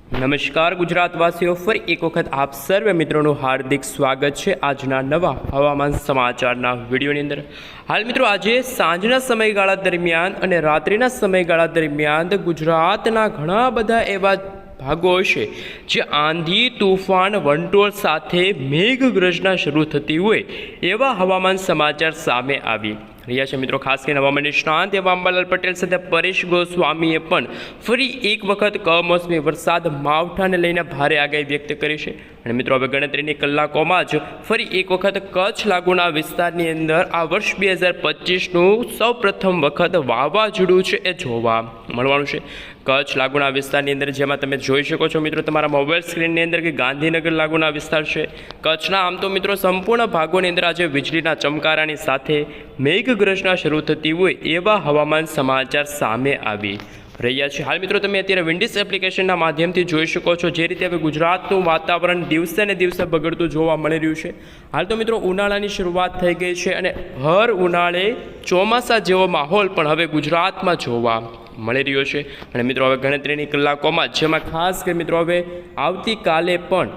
નમસ્કાર ગુજરાતવાસીઓ, ફરી એક વખત આપ સર્વે મિત્રોનું હાર્દિક સ્વાગત છે આજના નવા હવામાન સમાચારના વિડીયોની અંદર। હાલ મિત્રો, આજે સાંજના સમયગાળા દરમિયાન અને રાત્રિના સમયગાળા દરમિયાન ગુજરાતના ઘણા બધા એવા ભાગો હશે જે આંધી તૂફાન વંટોળ સાથે મેઘગર્જના શરૂ થતી હોય એવા હવામાન સમાચાર સામે આવી રહ્યા છે મિત્રો। ખાસ કરીને હવામાન નિષ્ણાંત એવા અંબાલાલ પટેલ સાથે પરેશ ગોસ્વામીએ પણ ફરી એક વખત કમોસમી વરસાદ માવઠાને લઈને ભારે આગાહી વ્યક્ત કરી છે। અને મિત્રો, હવે ગણતરીની કલાકોમાં જ ફરી એક વખત કચ્છ લાગુના વિસ્તારની અંદર આ વર્ષ 2025નું સૌપ્રથમ વખત વાવાઝોડું છે એ જોવા મળવાનું છે। કચ્છ લાગુના વિસ્તારની અંદર જેમાં તમે જોઈ શકો છો મિત્રો તમારા મોબાઈલ સ્ક્રીનની અંદર કે ગાંધીનગર લાગુના વિસ્તાર છે। કચ્છના આમ તો મિત્રો સંપૂર્ણ ભાગોની અંદર આજે વીજળીના ચમકારાની સાથે મેઘગર્જના શરૂ થતી હોય એવા હવામાન સમાચાર સામે આવી રહ્યા છે। હાલ મિત્રો, તમે અત્યારે વિન્ડીઝ એપ્લિકેશનના માધ્યમથી જોઈ શકો છો જે રીતે હવે ગુજરાતનું વાતાવરણ દિવસે ને દિવસે બગડતું જોવા મળી રહ્યું છે। હાલ તો મિત્રો, ઉનાળાની શરૂઆત થઈ ગઈ છે અને હર ઉનાળે ચોમાસા જેવો માહોલ પણ હવે ગુજરાતમાં જોવા મળી રહ્યો છે। અને મિત્રો, હવે ગણતરીની કલાકોમાં જેમાં ખાસ કરી મિત્રો હવે આવતીકાલે પણ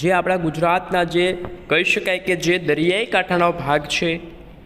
જે આપણા ગુજરાતના જે કહી શકાય કે જે દરિયાઈ કાંઠાનો ભાગ છે,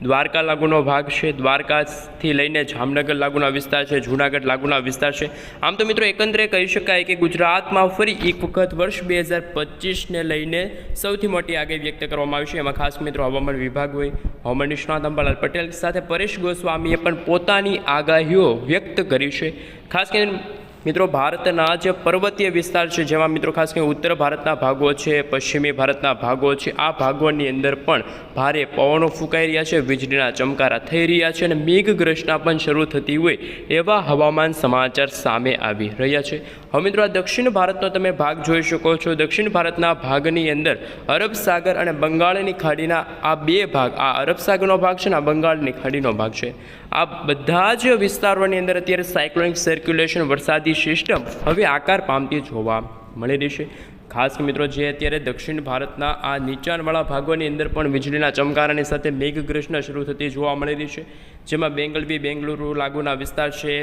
દ્વારકા લાગુનો ભાગ છે, દ્વારકાથી લઈને જામનગર લાગુના વિસ્તાર છે, જૂનાગઢ લાગુના વિસ્તાર છે, આમ તો મિત્રો એકંદરે કહી શકાય કે ગુજરાતમાં ફરી એક વખત વર્ષ 2025ને લઈને સૌથી મોટી આગાહી વ્યક્ત કરવામાં આવી છે। એમાં ખાસ મિત્રો હવામાન વિભાગ હોય, હવામાન નિષ્ણાત અંબાલાલ પટેલ સાથે પરેશ ગોસ્વામીએ પણ પોતાની આગાહીઓ વ્યક્ત કરી છે। ખાસ કરીને મિત્રો, ભારતના જે પર્વતીય વિસ્તાર છે જેમાં મિત્રો ખાસ કરીને ઉત્તર ભારતના ભાગો છે, પશ્ચિમી ભારતના ભાગો છે, આ ભાગોની અંદર પણ ભારે પવનો ફૂંકાઈ રહ્યા છે, વીજળીના ચમકારા થઈ રહ્યા છે અને મેઘગર્જના પણ શરૂ થતી હોય એવા હવામાન સમાચાર સામે આવી રહ્યા છે। હવે મિત્રો, આ દક્ષિણ ભારતનો તમે ભાગ જોઈ શકો છો। દક્ષિણ ભારતના ભાગની અંદર અરબ સાગર અને બંગાળની ખાડીના આ બે ભાગ, આ અરબ સાગરનો ભાગ છે ને આ બંગાળની ખાડીનો ભાગ છે, આ બધા જ વિસ્તારોની અંદર અત્યારે સાયક્લોનિક સર્ક્યુલેશન વરસાદી સિસ્ટમ હવે આકાર પામતી જોવા મળી રહી છે। ખાસ મિત્રો, જે અત્યારે દક્ષિણ ભારતના આ નીચાણવાળા ભાગોની અંદર પણ વીજળીના ચમકારાની સાથે મેઘગર્જના શરૂ થતી જોવા મળી રહી છે, જેમાં બેંગલુરુ લાગુના વિસ્તાર છે,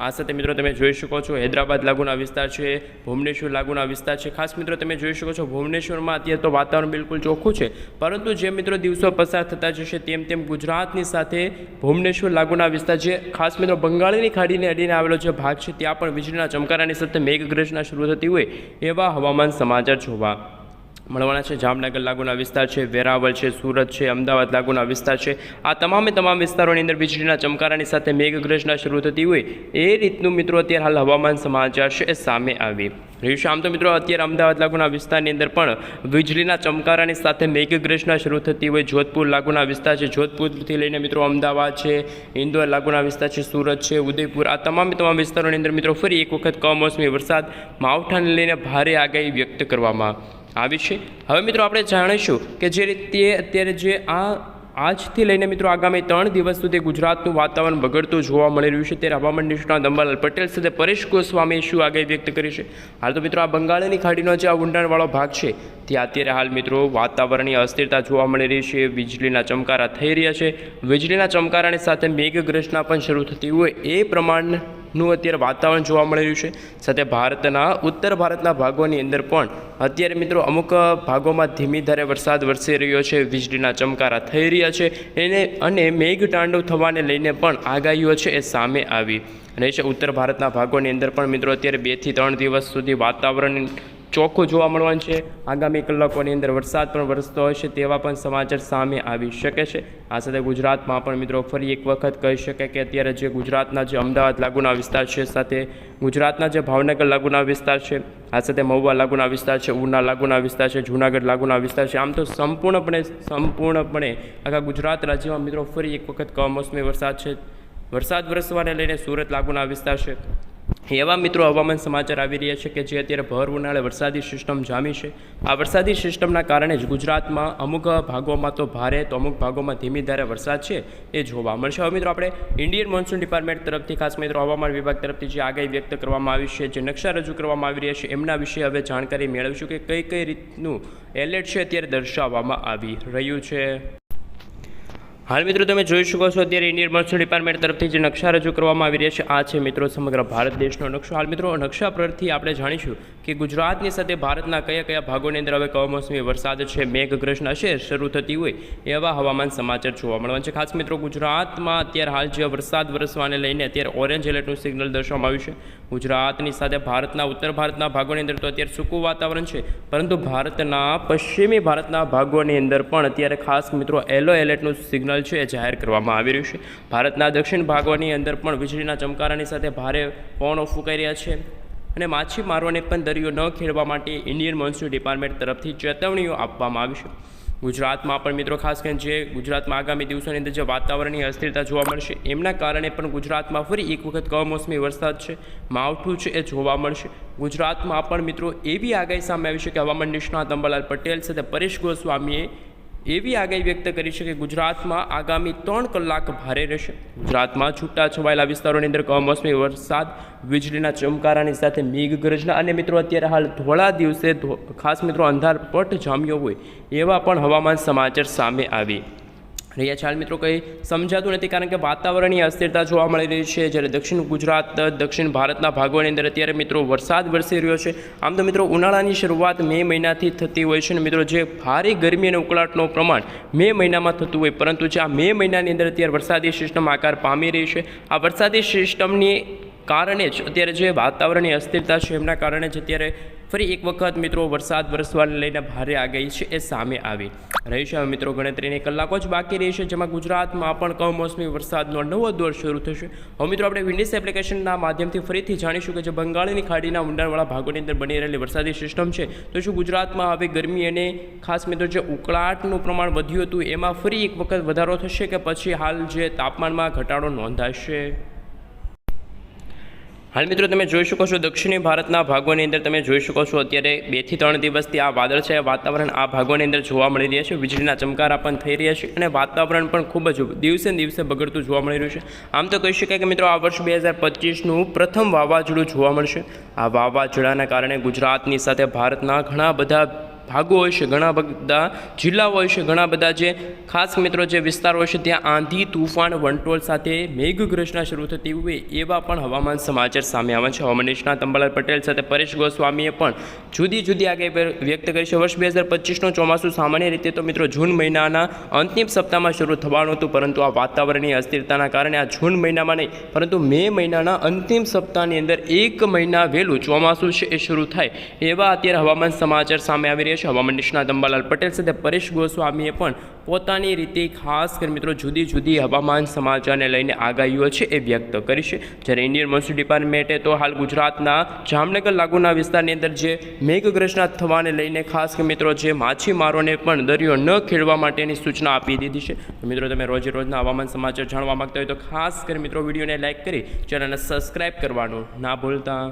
આ સાથે મિત્રો તમે જોઈ શકો છો હૈદરાબાદ લાગુના વિસ્તાર છે, ભુવનેશ્વર લાગુના વિસ્તાર છે। ખાસ મિત્રો તમે જોઈ શકો છો ભુવનેશ્વરમાં અત્યારે તો વાતાવરણ બિલકુલ ચોખ્ખું છે, પરંતુ જે મિત્રો દિવસો પસાર થતા જશે તેમ તેમ ગુજરાતની સાથે ભુવનેશ્વર લાગુના વિસ્તાર જે ખાસ મિત્રો બંગાળની ખાડીને અડીને આવેલો જે ભાગ છે ત્યાં પણ વીજળીના ચમકારાની સાથે મેઘગર્જના શરૂ થતી હોય એવા હવામાન સમાચાર જોવા મળવાના છે। જામનગર લાગુના વિસ્તાર છે, વેરાવળ છે, સુરત છે, અમદાવાદ લાગુના વિસ્તાર છે, આ તમામ વિસ્તારોની અંદર વીજળીના ચમકારાની સાથે મેઘગર્જના શરૂ થતી હોય એ રીતનું મિત્રો અત્યારે હાલ હવામાન સમાચાર છે એ સામે આવી રહ્યું છે। આમ તો મિત્રો અત્યારે અમદાવાદ લાગુના વિસ્તારની અંદર પણ વીજળીના ચમકારાની સાથે મેઘગર્જના શરૂ થતી હોય, જોધપુર લાગુના વિસ્તાર છે, જોધપુરથી લઈને મિત્રો અમદાવાદ છે, ઇન્દોર લાગુના વિસ્તાર છે, સુરત છે, ઉદયપુર, આ તમામ વિસ્તારોની અંદર મિત્રો ફરી એક વખત કમોસમી વરસાદ માવઠાને લઈને ભારે આગાહી વ્યક્ત કરવામાં આવી છે। હવે મિત્રો આપણે જાણીશું કે જે રીતે અત્યારે જે આજથી લઈને મિત્રો આગામી 3 દિવસ સુધી ગુજરાતનું વાતાવરણ બગડતું જોવા મળી રહ્યું છે, ત્યારે હવામાન નિષ્ણાત અંબાલાલ પટેલ સાથે પરેશ ગોસ્વામીએ શું આગાહી વ્યક્ત કરી છે। હાલ તો મિત્રો આ બંગાળની ખાડીનો જે આ ઊંડાણવાળો ભાગ છે ત્યાં અત્યારે હાલ મિત્રો વાતાવરણીય અસ્થિરતા જોવા મળી રહી છે, વીજળીના ચમકારા થઈ રહ્યા છે, વીજળીના ચમકારાની સાથે મેઘગર્જના પણ શરૂ થતી હોય એ પ્રમાણનું અત્યારે વાતાવરણ જોવા મળી રહ્યું છે। સાથે ભારતના ઉત્તર ભારતના ભાગોની અંદર પણ અત્યારે મિત્રો અમુક ભાગોમાં ધીમી ધારે વરસાદ વરસી રહ્યો છે, વીજળીના ચમકારા થઈ રહ્યા છે અને મેઘતાંડવ થવાને લઈને પણ આગાહીઓ છે એ સામે આવી રહી છે। ઉત્તર ભારતના ભાગોની અંદર પણ મિત્રો અત્યારે 2 થી 3 દિવસ સુધી વાતાવરણ ચોખ્ખું જોવા મળવાનું છે, આગામી કલાકોની અંદર વરસાદ પણ વરસતો હશે તેવા પણ સમાચાર સામે આવી શકે છે। આ સાથે ગુજરાતમાં પણ મિત્રો ફરી એક વખત કહી શકાય કે અત્યારે જે ગુજરાતના જે અમદાવાદ લાગુના વિસ્તાર છે, સાથે ગુજરાતના જે ભાવનગર લાગુના વિસ્તાર છે, આ સાથે મહુવા લાગુના વિસ્તાર છે, ઉના લાગુના વિસ્તાર છે, જૂનાગઢ લાગુના વિસ્તાર છે, આમ તો સંપૂર્ણપણે આખા ગુજરાત રાજ્યમાં મિત્રો ફરી એક વખત કમોસમી વરસાદ વરસવાને લઈને સુરત લાગુના વિસ્તાર છે એવા મિત્રો હવામાન સમાચાર આવી રહ્યા છે કે જે અત્યારે ભર ઉનાળે વરસાદી સિસ્ટમ જામી છે। આ વરસાદી સિસ્ટમના કારણે જ ગુજરાતમાં અમુક ભાગોમાં તો ભારે તો અમુક ભાગોમાં ધીમી ધારે વરસાદ છે એ જોવા મળશે। હવે મિત્રો આપણે ઇન્ડિયન મોન્સૂન ડિપાર્ટમેન્ટ તરફથી ખાસ મિત્રો હવામાન વિભાગ તરફથી જે આગાહી વ્યક્ત કરવામાં આવી છે, જે નકશા રજૂ કરવામાં આવી રહ્યા છે એમના વિશે હવે જાણકારી મેળવીશું કે કઈ રીતનું એલર્ટ છે અત્યારે દર્શાવવામાં આવી રહ્યું છે। હાલ મિત્રો તમે જોઈ શકો છો અત્યારે ઇન્ડિયન મોન્સૂન ડિપાર્ટમેન્ટ તરફથી જે નકશા રજૂ કરવામાં આવી રહ્યા છે આ છે મિત્રો સમગ્ર ભારત દેશનો નકશો. હાલ મિત્રો નકશા પરથી આપણે જાણીશું કે ગુજરાતની સાથે ભારતના કયા કયા ભાગોની અંદર હવે કમોસમી વરસાદ છે, મેઘગર્જના છે શરૂ થતી હોય એવા હવામાન સમાચાર જોવા મળવાના છે. ખાસ મિત્રો ગુજરાતમાં અત્યારે હાલ જે વરસાદ વરસવાને લઈને અત્યારે ઓરેન્જ એલર્ટનું સિગ્નલ દર્શાવવામાં આવ્યું છે. ગુજરાતની સાથે ભારતના ઉત્તર ભારતના ભાગોની અંદર તો અત્યારે સૂકું વાતાવરણ છે, પરંતુ ભારતના પશ્ચિમી ભારતના ભાગોની અંદર પણ અત્યારે ખાસ મિત્રો યલો એલર્ટનું સિગ્નલ છે એ જાહેર કરવામાં આવી રહ્યું છે. ભારતના દક્ષિણ ભાગોની અંદર પણ વીજળીના ચમકારાની સાથે ભારે પવનો ફૂંકાઈ રહ્યા છે અને માછીમારોને પણ દરિયો ન ખેડવા માટે ઇન્ડિયન મોન્સૂન ડિપાર્ટમેન્ટ તરફથી ચેતવણીઓ આપવામાં આવી છે. ગુજરાતમાં પણ મિત્રો ખાસ કરીને જે ગુજરાતમાં આગામી દિવસોની અંદર જે વાતાવરણની અસ્થિરતા જોવા મળશે એમના કારણે પણ ગુજરાતમાં ફરી એક વખત કમોસમી વરસાદ છે, માવઠું છે એ જોવા મળશે. ગુજરાતમાં પણ મિત્રો એવી આગાહી સામે આવી છે કે હવામાન નિષ્ણાત અંબાલાલ પટેલ સાથે પરેશ ગોસ્વામીએ એવી આગાહી વ્યક્ત કરી છે કે ગુજરાતમાં આગામી 3 કલાક ભારે રહેશે. ગુજરાતમાં છૂટા છવાયેલા વિસ્તારોની અંદર કમોસમી વરસાદ, વીજળીના ચમકારાની સાથે મેઘગર્જના અને મિત્રો અત્યારે હાલ ધોળા દિવસે ખાસ મિત્રો અંધારપટ જામ્યો હોય એવા પણ હવામાન સમાચાર સામે આવી રહ્યા છે. હાલ મિત્રો કંઈ સમજાતું નથી કારણ કે વાતાવરણની અસ્થિરતા જોવા મળી રહી છે. જ્યારે દક્ષિણ ગુજરાત, દક્ષિણ ભારતના ભાગોની અંદર અત્યારે મિત્રો વરસાદ વરસી રહ્યો છે. આમ તો મિત્રો ઉનાળાની શરૂઆત મે મહિનાથી થતી હોય છે ને મિત્રો જે ભારે ગરમી અને ઉકળાટનું પ્રમાણ મે મહિનામાં થતું હોય, પરંતુ જે આ મે મહિનાની અંદર અત્યારે વરસાદી સિસ્ટમ આકાર પામી રહી છે. આ વરસાદી સિસ્ટમની કારણે જ અત્યારે જે વાતાવરણની અસ્થિરતા છે એમના કારણે જ અત્યારે ફરી એક વખત મિત્રો વરસાદ વરસવાને લઈને ભારે આગાહી છે એ સામે આવી રહી છે. હવે મિત્રો ગણતરીની કલાકો જ બાકી રહી છે, જેમાં ગુજરાતમાં પણ કમોસમી વરસાદનો નવો દોર શરૂ થશે. હવે મિત્રો આપણે વિન્ડીસ એપ્લિકેશનના માધ્યમથી ફરીથી જાણીશું કે જે બંગાળની ખાડીના ઊંડાણવાળા ભાગોની અંદર બની રહેલી વરસાદી સિસ્ટમ છે તો શું ગુજરાતમાં હવે ગરમી અને ખાસ મિત્રો જે ઉકળાટનું પ્રમાણ વધ્યું હતું એમાં ફરી એક વખત વધારો થશે કે પછી હાલ જે તાપમાનમાં ઘટાડો નોંધાશે. હાલ મિત્રો તમે જોઈ શકો છો દક્ષિણી ભારતના ભાગોની અંદર તમે જોઈ શકો છો અત્યારે 2 થી 3 દિવસથી આ વાદળછાયા વાતાવરણ આ ભાગોની અંદર જોવા મળી રહ્યા છે. વીજળીના ચમકારા પણ થઈ રહ્યા છે અને વાતાવરણ પણ ખૂબ જ દિવસે દિવસે બગડતું જોવા મળી રહ્યું છે. આમ તો કહી શકાય કે મિત્રો આ વર્ષ 2025નું પ્રથમ વાવાઝોડું જોવા મળશે. આ વાવાઝોડાના કારણે ગુજરાતની સાથે ભારતના ઘણા બધા ભાગો હોય છે, ઘણા બધા જિલ્લાઓ હોય છે, ઘણા બધા જે ખાસ મિત્રો જે વિસ્તારો હોય છે ત્યાં આંધી, તુફાન, વંટોળ સાથે મેઘગર્જના શરૂ થતી હોય એવા પણ હવામાન સમાચાર સામે આવે છે. હવામાન નિષ્ણાત અંબાલાલ પટેલ સાથે પરેશ ગોસ્વામીએ પણ જુદી જુદી આગાહી વ્યક્ત કરી છે. વર્ષ 2025નું ચોમાસું સામાન્ય રીતે તો મિત્રો જૂન મહિનાના અંતિમ સપ્તાહમાં શરૂ થવાનું હતું, પરંતુ આ વાતાવરણની અસ્થિરતાના કારણે આ જૂન મહિનામાં નહીં પરંતુ મે મહિનાના અંતિમ સપ્તાહની અંદર 1 મહિના વહેલું ચોમાસું છે એ શરૂ થાય એવા અત્યારે હવામાન સમાચાર સામે આવી રહ્યા છે. હવામાન નિષ્ણાત અંબાલાલ પટેલ સાથે પરેશ ગોસ્વામીએ પણ પોતાની રીતે ખાસ કરી મિત્રો જુદી જુદી હવામાન સમાચારને લઈને આગાહીઓ છે એ વ્યક્ત કરી છે. જ્યારે ઇન્ડિયન મોન્સૂન ડિપાર્ટમેન્ટે તો હાલ ગુજરાતના જામનગર લાગુના વિસ્તારની અંદર જે મેઘગર્જના થવાને લઈને ખાસ કરી મિત્રો જે માછીમારોને પણ દરિયો ન ખેડવા માટેની સૂચના આપી દીધી છે. મિત્રો તમે રોજે રોજના હવામાન સમાચાર જાણવા માંગતા હોય તો ખાસ કરી મિત્રો વિડીયોને લાઇક કરી ચેનલને સબસ્ક્રાઈબ કરવાનું ના ભૂલતા.